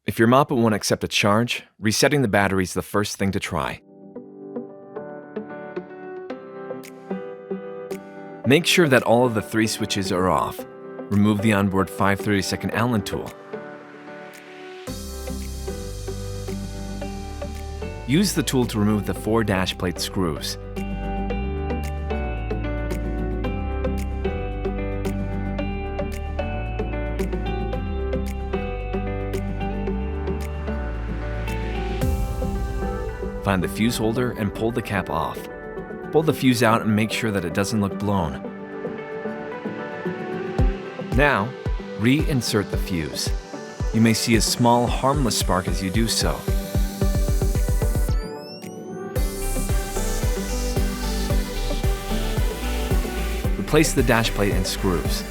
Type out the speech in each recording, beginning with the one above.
If your Mopit won't accept a charge, resetting the battery is the first thing to try. Make sure that all of the 3 switches are off. Remove the onboard 5/32 Allen tool. Use the tool to remove the 4 dash plate screws. Find the fuse holder and pull the cap off. Pull the fuse out and make sure that it doesn't look blown. Now, reinsert the fuse. You may see a small, harmless spark as you do so. Replace the dash plate and screws.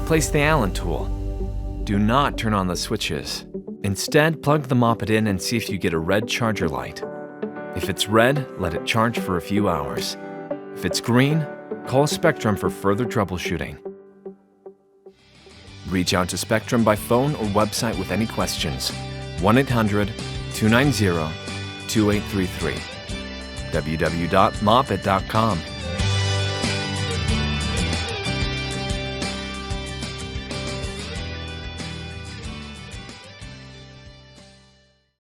Replace the Allen tool. Do not turn on the switches. Instead, plug the Mopit in and see if you get a red charger light. If it's red, let it charge for a few hours. If it's green, call Spectrum for further troubleshooting. Reach out to Spectrum by phone or website with any questions. 1-800-290-2833. www.mopit.com